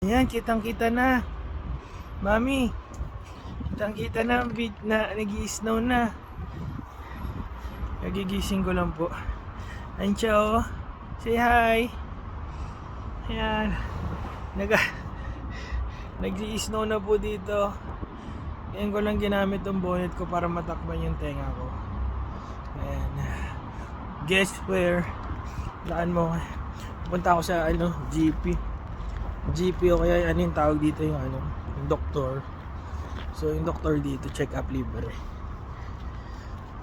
Ayan, kitang-kita na. Mami, kitang-kita na na nag-i-snow na. Nagigising ko lang po. Ayan siya oh. Say hi. Ayan. Nag-i-snow na po dito. Ayan ko lang ginamit tong bonnet ko para matakpan yung tenga ko. Ayan. Guess where? Laan mo. Punta ako sa GP o kaya ano yung tawag dito yung yung doktor. So yung doktor dito, check up libre.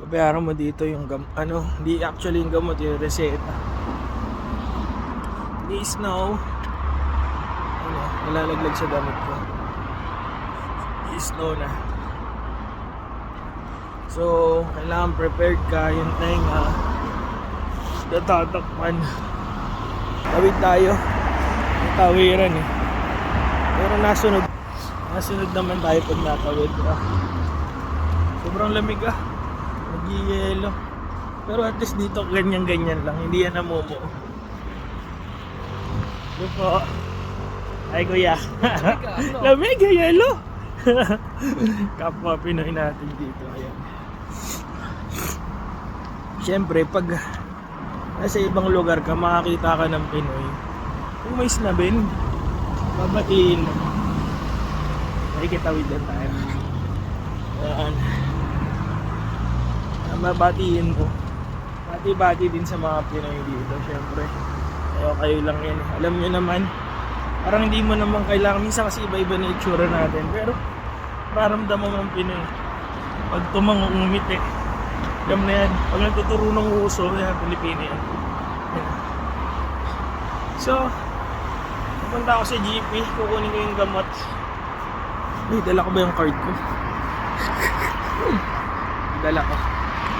Babayaran mo dito yung hindi actually yung gamot, yung reseta. Di snow. Nalalaglag sa damit ko. Di snow na. So kailangan prepared ka yung tenga. Natatakpan. Tawid tayo. Tawiran eh. Pero nasunod naman tayo pag natawid. Sobrang lamig nag-yelo. Pero at least dito ganyan-ganyan lang. Hindi yan namumuo. Ito po. Ay kuya. Lamig, yelo. Kapwa Pinoy natin dito. Ayan. Siyempre pag nasa ibang lugar ka, makakita ka ng Pinoy. Kung may snabin, babatiin mo. Nakikitawid na tayo. Ayan. Mabatiin ko. Bati-bati din sa mga Pinoy dito, syempre. Kayo lang yan. Alam nyo naman, parang hindi mo naman kailangan. Minsan kasi iba-iba na itsura natin. Pero, maramdaman mo ang Pinoy. Pag tumangungumiti, alam na yan. Pag nagtuturo ng uso, yan, Pilipino yan. So, pupunta ako sa GP, kukunin ko yung gamot. Ay, dala ko ba yung card ko? Dala ko.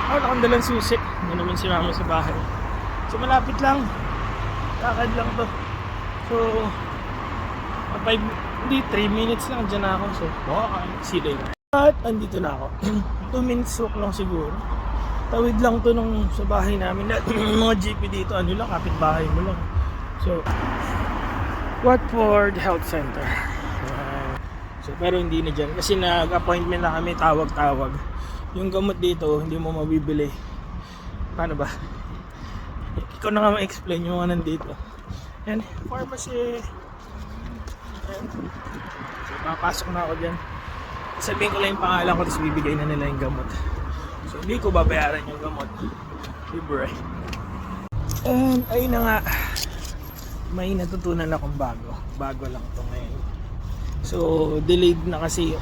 Wala akong dalang susi. Hindi naman si mama sa bahay. So, malapit lang. Lakad lang to. So, 3 minutes lang dyan na ako. So, see you later. At, andito na ako. 2 minutes walk lang siguro. Tawid lang to nung sa bahay namin. Mga GP dito, kapit bahay mo lang. So, Watford Health Center. So, pero hindi na dyan. Kasi nag-appointment na kami, tawag-tawag. Yung gamot dito, hindi mo mabibili. Paano ba? Ikaw na nga ma-explain yung mga nandito. Yan, pharmacy. Yan. So, papasok na ako dyan. Sabihin ko lang yung pangalan ko, tapos bibigay na nila yung gamot. So, hindi ko babayaran yung gamot. Libre. And, ayun na nga. May natutunan akong bago. Bago lang to ngayon. So, delayed na kasi.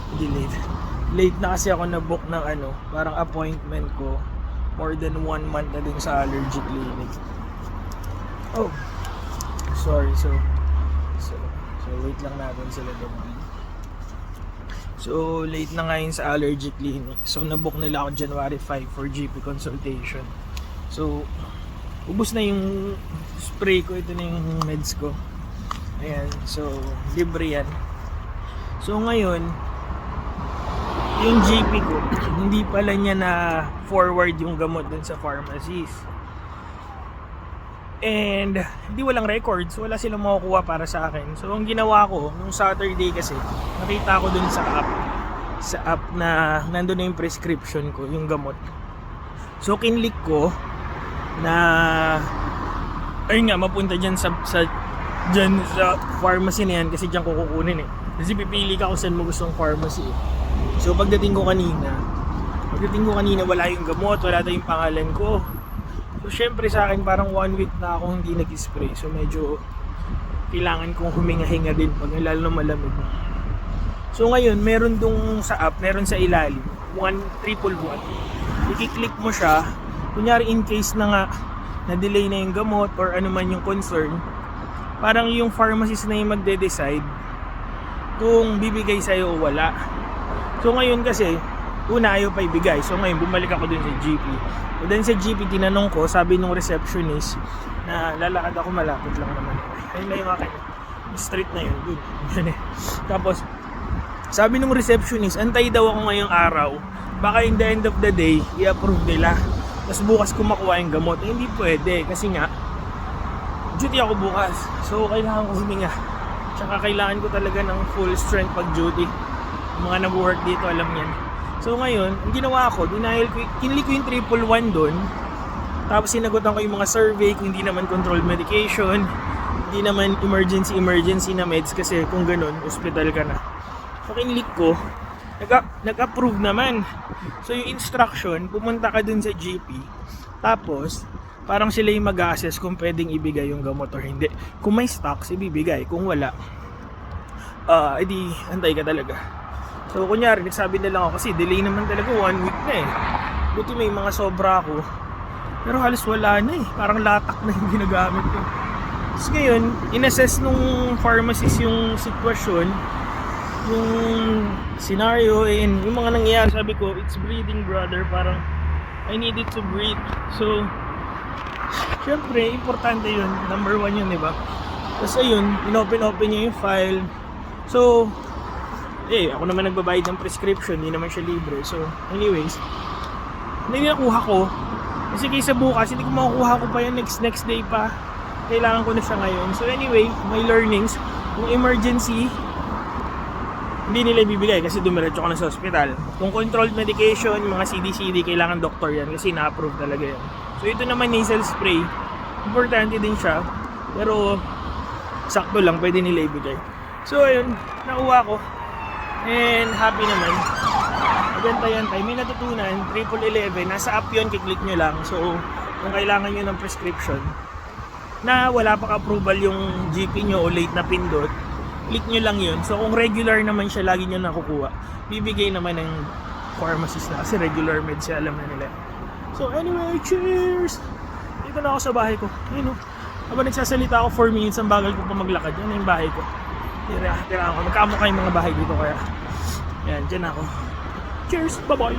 Late na kasi ako na-book ng parang appointment ko. More than 1 month na din sa allergy clinic. Oh. Sorry. So wait lang natin sila doon. So, late na ngayon sa allergy clinic. So, na-book nila ako January 5 for GP consultation. So, ubos na yung spray ko. Ito na yung meds ko. Ayan. So, libre yan. So, ngayon, yung GP ko, hindi pala niya na forward yung gamot dun sa pharmacies. And, hindi walang records. Wala silang makukuha para sa akin. So, ang ginawa ko, nung Saturday kasi, nakita ko dun sa app na nandun na yung prescription ko, yung gamot. So, kinlik ko na ayun nga, mapunta dyan sa pharmacy na yan kasi dyan ko kukunin eh. Kasi pipili ka kung saan mo gustong pharmacy eh. So pagdating ko kanina wala yung gamot, wala tayong pangalan ko. So syempre sa akin parang 1 week na ako hindi nag-spray. So medyo kailangan kong huminga-hinga din pag lalo na malamig. So ngayon meron dong sa app, meron sa ilalim 1-111. I-click mo siya. Kunyari in case na nga na-delay na yung gamot or ano man yung concern, parang yung pharmacist na yung magde-decide kung bibigay sa'yo o wala. So ngayon kasi, una ayaw pa ibigay. So ngayon bumalik ako dun sa GP. So dun sa GP tinanong ko, sabi nung receptionist na lalakad ako, malapit lang naman. Ayun na yung akin. Street na yun. Good. Tapos, sabi nung receptionist, antay daw ako ngayong araw. Baka in the end of the day, i-approve nila. Tapos bukas ko makuha yung gamot. Eh, hindi pwede kasi nga duty ako bukas. So kailangan ko huminga. Tsaka kailangan ko talaga ng full strength pag duty. Yung mga nag-work dito alam yan. So ngayon, ang ginawa ko, kinili ko yung 111 doon. Tapos sinagutan ko yung mga survey kung hindi naman controlled medication, hindi naman emergency na meds kasi kung ganun, hospital ka na. So kinlik ko, nag-approve naman. So yung instruction, pumunta ka dun sa GP. Tapos, parang sila yung mag-assess kung pwedeng ibigay yung gamot or hindi. Kung may stocks, ibibigay. Kung wala, edi antay ka talaga. So kunyari, nagsabi na lang ako kasi delay naman talaga 1 week na eh. Buti may mga sobra ako. Pero halos wala na eh. Parang latak na yung ginagamit ko. Tapos ngayon, in-assess nung pharmacist yung sitwasyon, yung scenario, and yung mga nangyayari. Sabi ko, it's breathing brother. Parang, I need it to breathe. So, syempre, importante yun. Number 1 yun, diba? Tapos ayun, inopen niya yung file. So, ako naman nagbabayad ng prescription, hindi naman siya libre. So, anyways, hindi nakuha ko. Kasi kaysa bukas, hindi ko makukuha ko pa yan next day pa. Kailangan ko na siya ngayon. So anyway, my learnings, kung emergency, hindi nila ibibigay kasi dumiretso ko na sa hospital. Kung controlled medication, mga CD, kailangan doktor yan kasi na-approve talaga yan. So ito naman nasal spray, importante din siya. Pero, sakto lang, pwede nila ibigay. So ayun, nakuha ko. And happy naman. Magantay-antay. May natutunan, 1111, nasa app yun, kiklik nyo lang. So, kung kailangan nyo ng prescription, na wala pang approval yung GP nyo o late na pindot, click nyo lang yun. So, kung regular naman siya, lagi nyo nakukuha. Bibigay naman ng pharmacist na kasi regular meds siya, alam na nila. So, anyway, cheers! Dito na ako sa bahay ko. Ayun o. Habang nagsasalita ako 4 minutes, ang bagal ko pa maglakad. Yan yung bahay ko. Tira ako. Magkamukha yung mga bahay dito kaya. Yan, dyan ako. Cheers! Bye-bye!